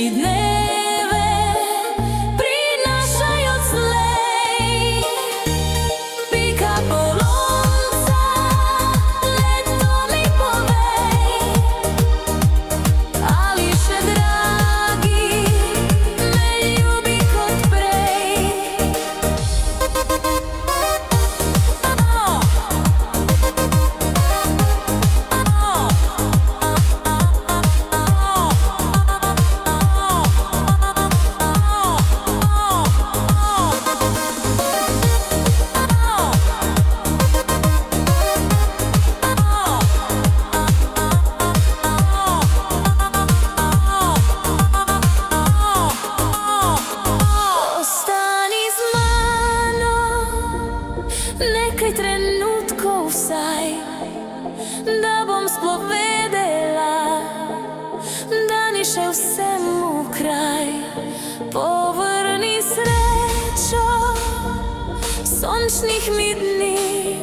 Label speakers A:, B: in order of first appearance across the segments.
A: mi dneve prinašajo slej. Pika polonca, leto mi povej, ali še dragi me ljubi kot prej. Ostani z mano nekaj trenutkov vsaj, da bom sploh vedela, da ni še vsemu kraj. Povrni srečo sončnih mi dni,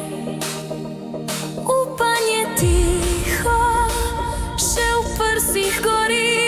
A: upanje tiho še v prsih gori.